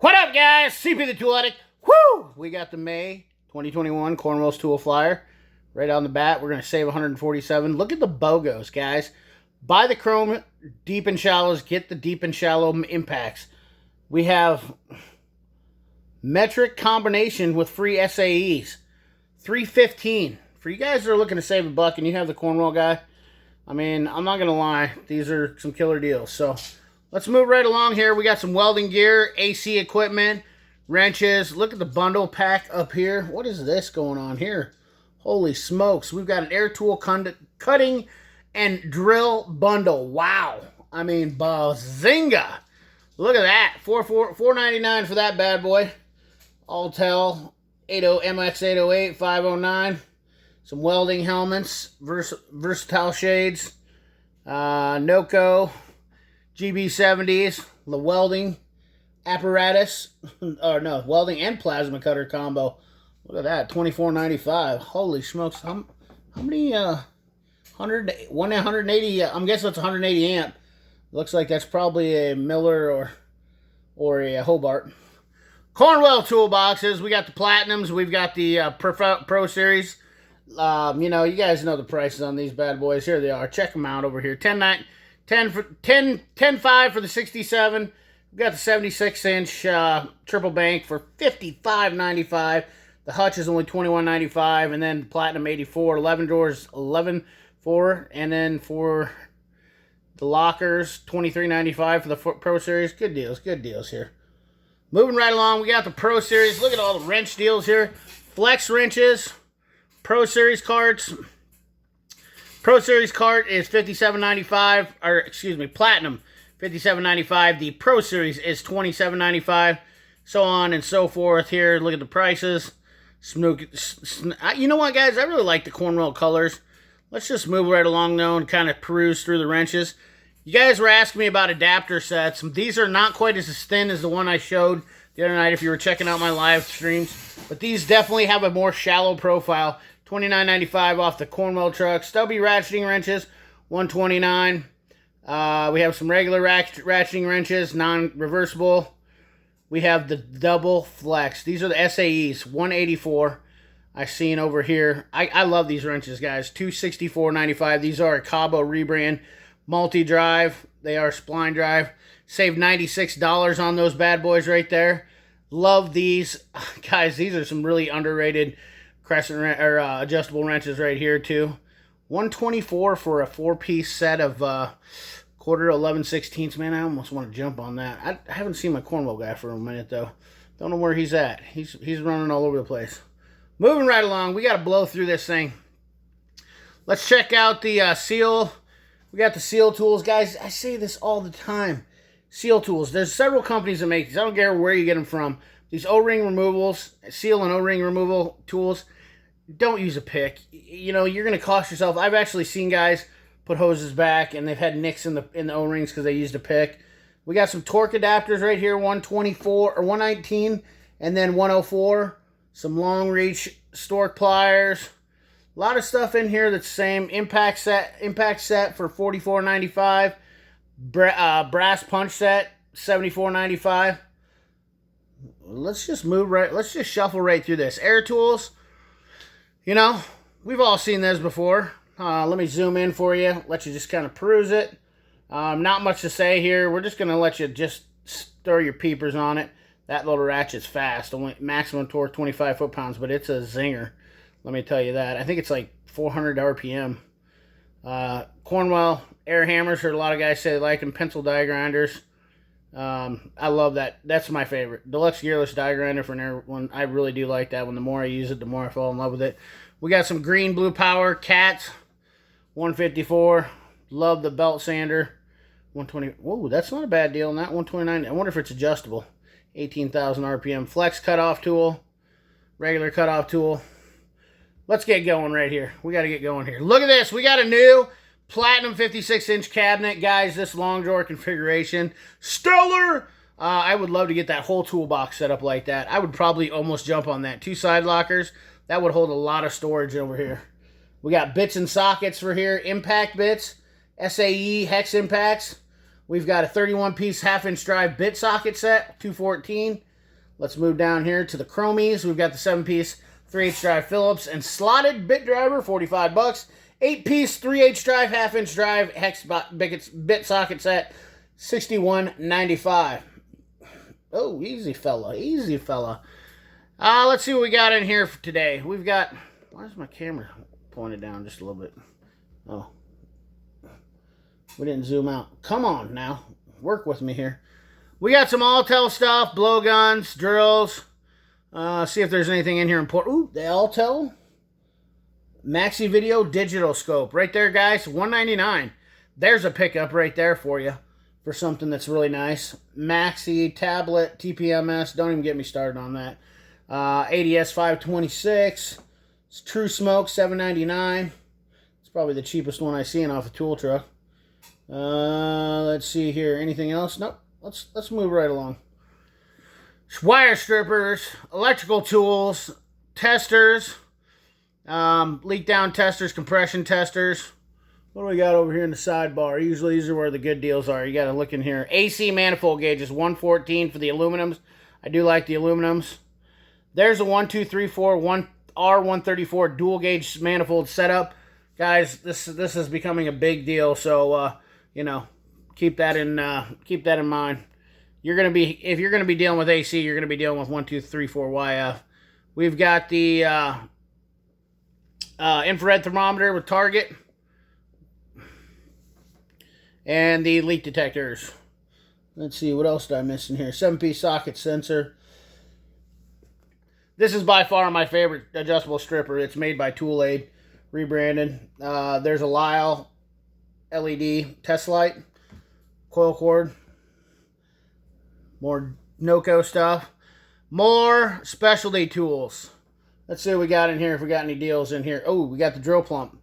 What up, guys? CP the Tool Addict. Woo! We got the May 2021 Cornwell's Tool Flyer. Right on the bat, we're going to save 147. Look at the Bogos, guys. Buy the chrome deep and shallows. Get the deep and shallow impacts. We have metric combination with free SAEs. $3.15. For you guys that are looking to save a buck and you have the Cornwell guy, I mean, I'm not going to lie. These are some killer deals. So let's move right along here. We got some welding gear, AC equipment, wrenches. Look at the bundle pack up here. What is this going on here? Holy smokes. We've got an air tool cutting and drill bundle. Wow. I mean, bazinga. Look at that. $4.99 for that bad boy. Alltel 80 MX808 509. Some welding helmets, versatile shades, Noco, GB70s, the welding apparatus, or no, welding and plasma cutter combo. Look at that, $24.95. Holy smokes! How many? 180. I'm guessing it's 180 amp. Looks like that's probably a Miller or a Hobart. Cornwell toolboxes. We got the Platinums. We've got the Pro Series. You know, you guys know the prices on these bad boys. Here they are. Check them out over here. $10.5 for the 67. We got the 76-inch triple bank for $55.95. The hutch is only $21.95, and then Platinum 84, 11 drawers, $11.4, and then for the lockers, $23.95 for the Pro Series. Good deals here. Moving right along, we got the Pro Series. Look at all the wrench deals here. Flex wrenches. Pro Series carts. Pro Series cart is $57.95, or excuse me, Platinum $57.95. The Pro Series is $27.95. So on and so forth here. Look at the prices. You know what, guys? I really like the Cornwell colors. Let's just move right along, though, and kind of peruse through the wrenches. You guys were asking me about adapter sets. These are not quite as thin as the one I showed the other night if you were checking out my live streams. But these definitely have a more shallow profile. $29.95 off the Cornwell truck. Stubby ratcheting wrenches, $129. We have some regular ratcheting wrenches, non-reversible. We have the double flex. These are the SAEs, $184. I've seen over here. I love these wrenches, guys. $264.95. These are a Cabo rebrand multi-drive. They are spline drive. Save $96 on those bad boys right there. Love these. Guys, these are some really underrated crescent or adjustable wrenches right here too. $124 for a 4-piece set of quarter 11/16. Man, I almost want to jump on that. I haven't seen my Cornwell guy for a minute though. Don't know where he's at. He's running all over the place. Moving right along, we got to blow through this thing. Let's check out the seal. We got the seal tools, guys. I say this all the time. Seal tools. There's several companies that make these. I don't care where you get them from. These O-ring removals, seal and O-ring removal tools, don't use a pick. You know, you're going to cost yourself. I've actually seen guys put hoses back and they've had nicks in the O-rings because they used a pick. We got some torque adapters right here, 124 or 119 and then 104. Some long reach stork pliers. A lot of stuff in here that's the same. Impact set for $44.95. Brass punch set, $74.95. Let's just let's just shuffle right through this. Air tools, you know, we've all seen this before. Let me zoom in for you, let you just kind of peruse it. Not much to say here. We're just going to let you just stir your peepers on it. That little ratchet's fast. Only maximum torque 25 foot-pounds, but it's a zinger. Let me tell you that. I think it's like 400 RPM. Cornwell air hammers. Heard a lot of guys say they like them. Pencil die grinders. I love that. That's my favorite. Deluxe gearless die grinder for an air one. I really do like that one. The more I use it, the more I fall in love with it. We got some green blue power cats. 154. Love the belt sander. 120. Whoa, that's not a bad deal on that. 129. I wonder if it's adjustable. 18,000 RPM. Flex cutoff tool. Regular cutoff tool. Let's get going right here. We got to get going here. Look at this. We got a new Platinum 56-inch cabinet. Guys, this long drawer configuration. Stellar! I would love to get that whole toolbox set up like that. I would probably almost jump on that. 2 side lockers. That would hold a lot of storage over here. We got bits and sockets for here. Impact bits. SAE hex impacts. We've got a 31-piece half-inch drive bit socket set, $214. Let's move down here to the chromies. We've got the 7-piece 3/8 drive Phillips and slotted bit driver, 45 bucks. 8-piece 3/8 drive, half-inch drive, hex bit socket set, $61.95. Oh, easy fella, easy fella. Let's see what we got in here for today. We've got, where's my camera pointed down just a little bit? Oh, we didn't zoom out. Come on now, work with me here. We got some Altel stuff, blowguns, drills. See if there's anything in here important. Ooh, the Altel Maxi Video Digital Scope. Right there, guys, $199. There's a pickup right there for you for something that's really nice. Maxi tablet, TPMS. Don't even get me started on that. ADS 526. It's True Smoke, $7.99. It's probably the cheapest one I see off a tool truck. Let's see here. Anything else? Nope. Let's move right along. Wire strippers, electrical tools, testers, leak down testers, compression testers. What do we got over here in the sidebar? Usually these are where the good deals are. You got to look in here. AC manifold gauges, 114 for the aluminums. I do like the aluminums. There's a 1, 2, 3, 4, R134 dual gauge manifold setup. Guys, this is becoming a big deal. So you know, keep that in mind. If you're gonna be dealing with AC, you're gonna be dealing with 1, 2, 3, 4 YF. We've got the infrared thermometer with Target and the leak detectors. Let's see, what else did I miss in here? 7-piece socket sensor. This is by far my favorite adjustable stripper. It's made by Tool Aid, rebranded. There's a Lyle LED test light, coil cord, more Noco stuff, more specialty tools. Let's see what we got in here, if we got any deals in here. Oh, we got the drill pump.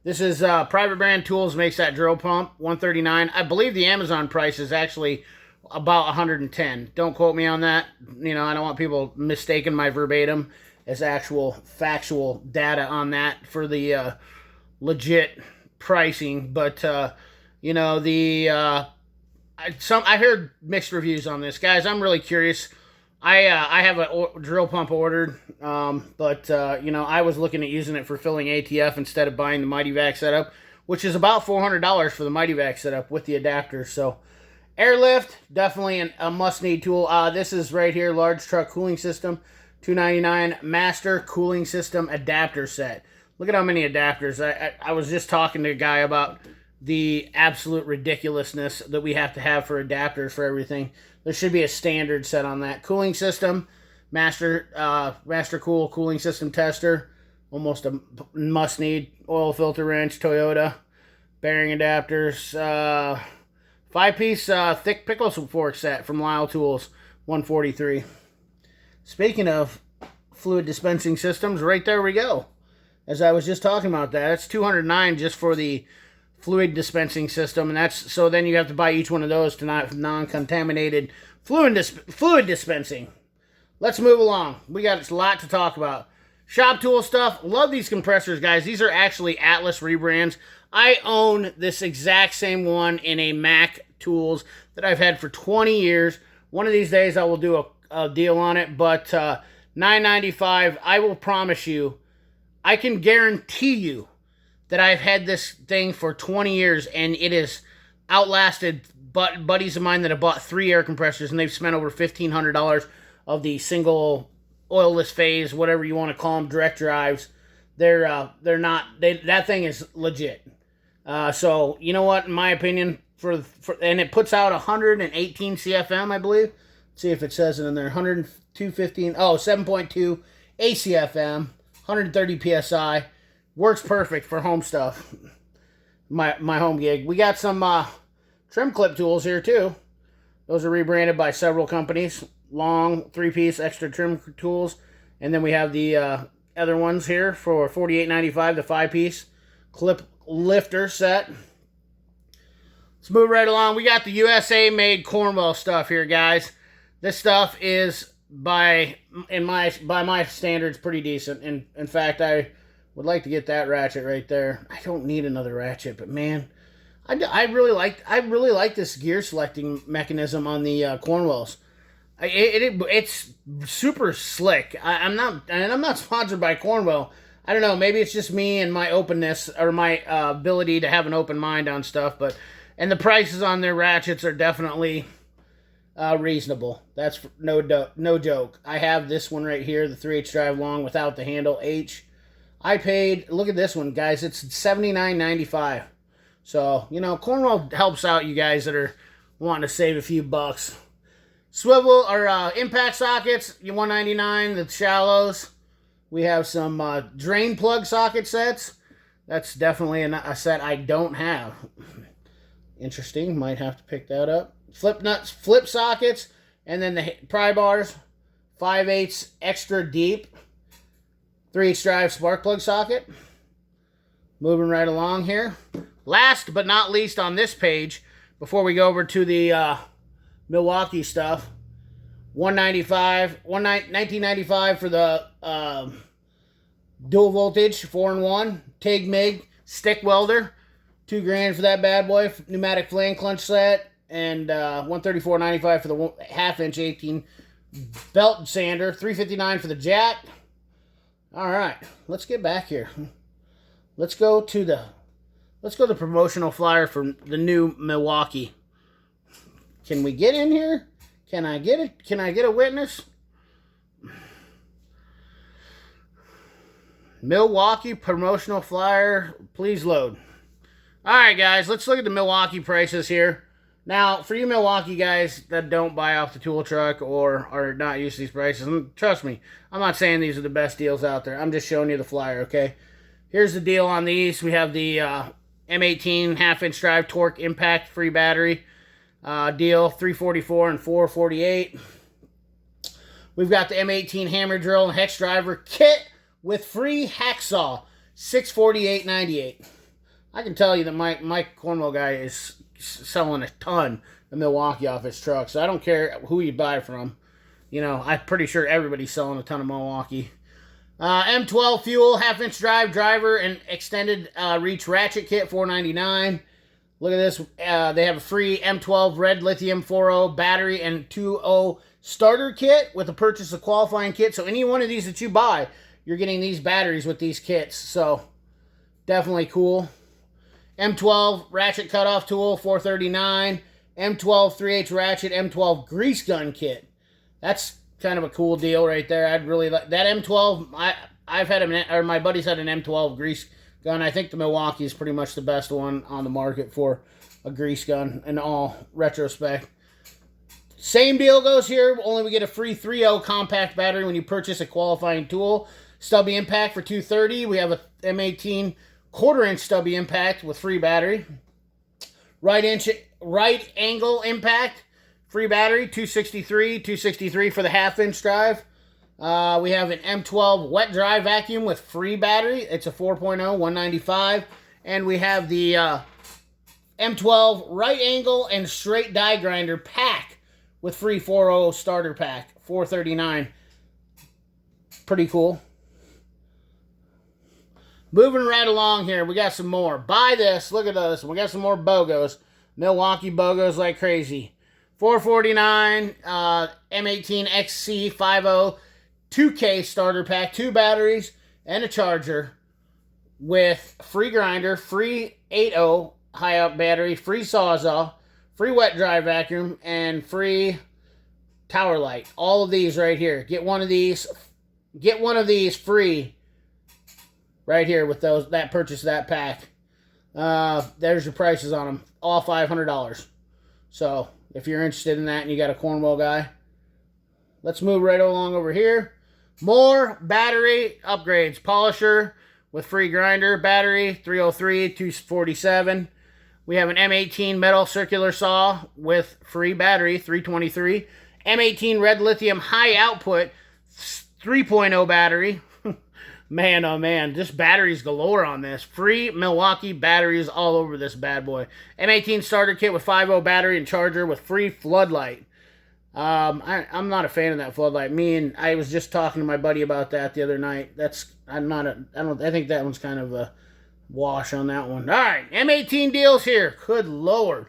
This is Private Brand Tools makes that drill pump, $139. I believe the Amazon price is actually about $110. Don't quote me on that. You know, I don't want people mistaking my verbatim as actual factual data on that for the legit pricing. But you know, I heard mixed reviews on this, guys. I'm really curious. I have a drill pump ordered, but you know, I was looking at using it for filling ATF instead of buying the Mighty Vac setup, which is about $400 for the Mighty Vac setup with the adapters. So airlift, definitely a must-need tool. This is right here, large truck cooling system, $299. Master cooling system adapter set. Look at how many adapters. I was just talking to a guy about the absolute ridiculousness that we have to have for adapters for everything. There should be a standard set on that. Cooling system, Master Cool cooling system tester, almost a must-need. Oil filter wrench, Toyota, bearing adapters, 5-piece thick pickle fork set from Lyle Tools, $143. Speaking of fluid dispensing systems, right there we go. As I was just talking about that, it's $209 just for the fluid dispensing system, and that's so then you have to buy each one of those to not non-contaminated fluid dispensing. Let's move along. We got a lot to talk about. Shop tool stuff. Love these compressors, guys. These are actually Atlas rebrands. I own this exact same one in a Mac Tools that I've had for 20 years. One of these days I will do a deal on it, but $9.95. I will promise you, I can guarantee you that I've had this thing for 20 years, and it has outlasted buddies of mine that have bought 3 air compressors, and they've spent over $1,500 of the single oilless phase, whatever you want to call them, direct drives. They're not. That thing is legit. So you know what? In my opinion, and it puts out 118 CFM, I believe. Let's see if it says it in there. 215. Oh, 7.2 ACFM, 130 PSI. Works perfect for home stuff. My home gig. We got some trim clip tools here too. Those are rebranded by several companies. Long 3-piece extra trim tools. And then we have the other ones here for $48.95, the 5-piece clip lifter set. Let's move right along. We got the USA made Cornwell stuff here, guys. This stuff is by my standards pretty decent. In fact, I would like to get that ratchet right there. I don't need another ratchet, but man, I really like this gear selecting mechanism on the Cornwells. It's super slick. I'm not sponsored by Cornwell. I don't know. Maybe it's just me and my openness or my ability to have an open mind on stuff. And the prices on their ratchets are definitely reasonable. That's no joke. I have this one right here, the 3H drive long without the handle H. I paid, look at this one, guys. It's $79.95. So, you know, Cornwell helps out you guys that are wanting to save a few bucks. Swivel or impact sockets, you $199. The shallows. We have some drain plug socket sets. That's definitely a set I don't have. Interesting. Might have to pick that up. Flip nuts, flip sockets, and then the pry bars. 5/8 extra deep. 3H drive spark plug socket. Moving right along here. Last but not least on this page, before we go over to the Milwaukee stuff, $19.95 for the dual voltage 4-in-1 TIG MIG stick welder. $2,000 for that bad boy. Pneumatic flame clutch set, and $134.95 for the 1/2-inch 18 belt sander. $359 for the jack. All right, let's get back here. Let's go to the promotional flyer for the new Milwaukee. Can we get in here? Can I get it? Can I get a witness? Milwaukee promotional flyer, please load. All right, guys, let's look at the Milwaukee prices here. Now, for you Milwaukee guys that don't buy off the tool truck or are not used to these prices, and trust me, I'm not saying these are the best deals out there. I'm just showing you the flyer, okay? Here's the deal on these. We have the M18 1/2-inch drive torque impact free battery deal, $344 and $448. We've got the M18 hammer drill and hex driver kit with free hacksaw, $648.98. I can tell you that my Cornwell guy is selling a ton of Milwaukee off his truck, so I don't care who you buy from. You know, I'm pretty sure everybody's selling a ton of Milwaukee. M12 fuel 1/2-inch driver and extended reach ratchet kit, $499. Look at this. They have a free M12 red lithium 4.0 battery and 2.0 starter kit with a purchase of qualifying kit. So any one of these that you buy, you're getting these batteries with these kits. So definitely cool. M12 ratchet cutoff tool, $439. M12 3H ratchet, M12 grease gun kit. That's kind of a cool deal right there. I'd really like that M12. I've had my buddies had an M12 grease gun. I think the Milwaukee is pretty much the best one on the market for a grease gun in all retrospect. Same deal goes here. Only we get a free 3.0 compact battery when you purchase a qualifying tool. Stubby impact for $230. We have a M18 1/4-inch stubby impact with free battery. Right angle impact, free battery, $263 for the 1/2-inch drive. We have an M12 wet dry vacuum with free battery. It's a 4.0, $195. And we have the M12 right angle and straight die grinder pack with free 4.0 starter pack, $439. Pretty cool. Moving right along here, we got some more. Buy this. Look at this. We got some more Bogos. Milwaukee Bogos like crazy. $449. M18 XC 50 2K starter pack, 2 batteries, and a charger with free grinder, free 8.0 high out battery, free Sawzall, free wet dry vacuum, and free tower light. All of these right here. Get one of these. Get one of these free. Right here with those that purchase that pack. There's your prices on them. All $500. So if you're interested in that and you got a Cornwell guy, let's move right along over here. More battery upgrades. Polisher with free grinder battery, $303, $247. We have an M18 metal circular saw with free battery, $323. M18 red lithium high output 3.0 battery. Man, oh man, just batteries galore on this. Free Milwaukee batteries all over this bad boy. M18 starter kit with 5.0 battery and charger with free floodlight. I'm not a fan of that floodlight. I was just talking to my buddy about that the other night. I think that one's kind of a wash on that one. All right, M18 deals here. Good Lord.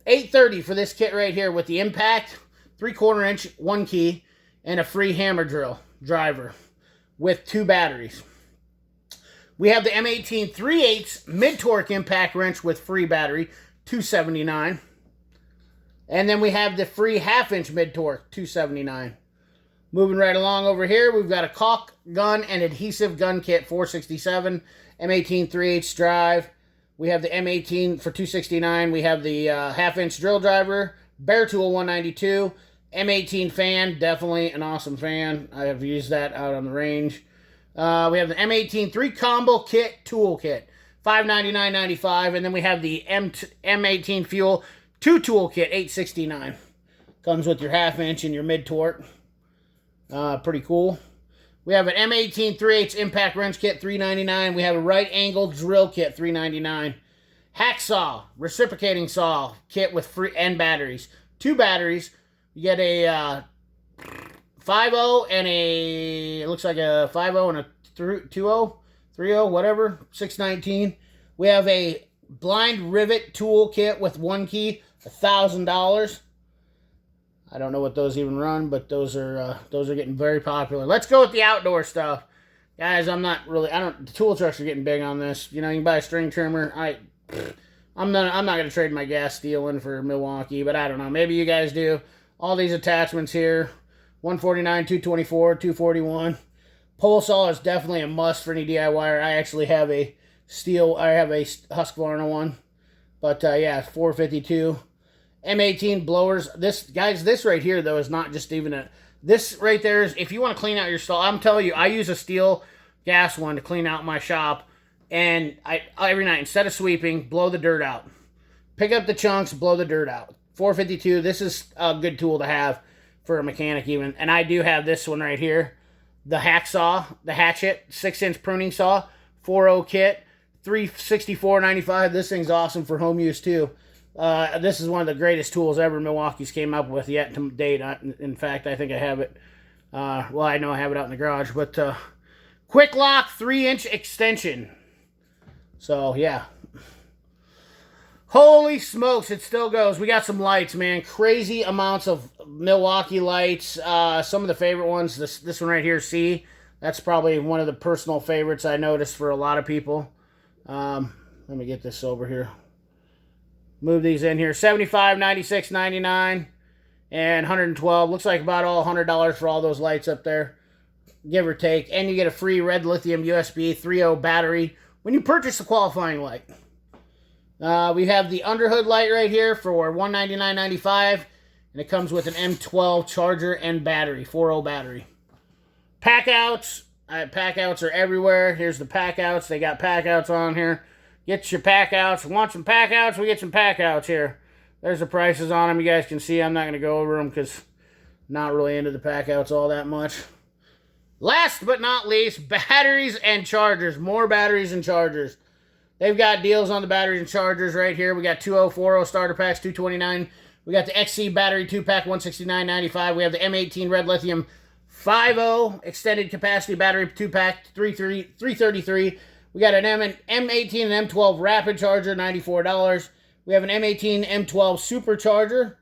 $830 for this kit right here with the impact, 3/4 inch, 1 key. and a free hammer drill driver with 2 batteries. We have the M18 3/8 mid-torque impact wrench with free battery, $279. And then we have the free half-inch mid-torque, $279. Moving right along over here, we've got a caulk gun and adhesive gun kit, $467. M18 3/8 drive. We have the M18 for $269. We have the half-inch drill driver, Bear Tool, $192. M18 fan, definitely an awesome fan. I have used that out on the range. We have the M18 3-combo kit, tool kit, $599.95. And then we have the M18 fuel 2 tool kit, $869. Comes with your half-inch and your mid-torque. Pretty cool. We have an M18 3/8 impact wrench kit, $399. We have a right angle drill kit, $399. Hacksaw, reciprocating saw kit with free and batteries. 2 batteries. You get a 5.0 and it looks like a 5.0 and a 2.0, 3.0, whatever, $619. We have a blind rivet tool kit with 1 key, $1,000. I don't know what those even run, but those are getting very popular. Let's go with the outdoor stuff. Guys, the tool trucks are getting big on this. You know, you can buy a string trimmer. I'm not going to trade my gas steel in for Milwaukee, but I don't know. Maybe you guys do. All these attachments here, $149, $224, $241. Pole saw is definitely a must for any DIYer. I actually have a Husqvarna one. But yeah, $452. M18 blowers. This right here, though, is not just even this right there is, if you want to clean out your stall, I'm telling you, I use a steel gas one to clean out my shop. And I every night, instead of sweeping, blow the dirt out. Pick up the chunks, blow the dirt out. $452. This is a good tool to have for a mechanic even. And I do have this one right here. The hacksaw, the hatchet, 6-inch pruning saw, 4.0 kit, $364.95. This thing's awesome for home use too. This is one of the greatest tools ever Milwaukee's came up with yet to date. In fact, I think I have it. Well, I know I have it out in the garage. But quick lock 3-inch extension. So, yeah. Holy smokes, it still goes. We got some lights, man. Crazy amounts of Milwaukee lights. Some of the favorite ones, this one right here, see? That's probably one of the personal favorites I noticed for a lot of people. Let me get this over here. Move these in here. $75, $96, $99, and $112. Looks like about all $100 for all those lights up there, give or take. And you get a free red lithium USB 3.0 battery when you purchase a qualifying light. We have the underhood light right here for $199.95, and it comes with an M12 charger and battery, 4.0 battery. Pack outs. Pack outs are everywhere. Here's the pack outs. They got pack outs on here. Get your pack outs. Want some pack outs? We get some pack outs here. There's the prices on them. You guys can see. I'm not going to go over them because I'm not really into the pack outs all that much. Last but not least, batteries and chargers. More batteries and chargers. They've got deals on the batteries and chargers right here. We got 2.0, 4.0 starter packs, $229. We got the XC battery 2-pack, $169.95. We have the M18 red lithium 5.0 extended capacity battery 2-pack, $333. We got an M18 and M12 rapid charger, $94. We have an M18 M12 supercharger.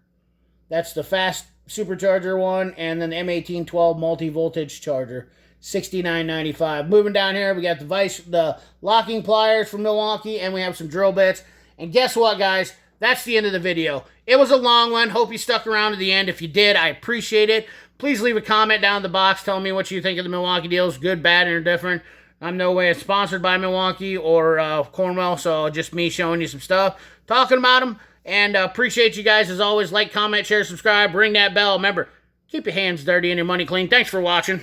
That's the fast supercharger one. And then the M18 12 multi-voltage charger, $69.95. Moving down here, we got the locking pliers from Milwaukee, and we have some drill bits. And guess what, guys? That's the end of the video. It was a long one. Hope you stuck around to the end. If you did, I appreciate it. Please leave a comment down in the box telling me what you think of the Milwaukee deals, good, bad, or indifferent. I'm no way sponsored by Milwaukee or Cornwell, so just me showing you some stuff, talking about them, and appreciate you guys as always. Like, comment, share, subscribe, ring that bell. Remember, keep your hands dirty and your money clean. Thanks for watching.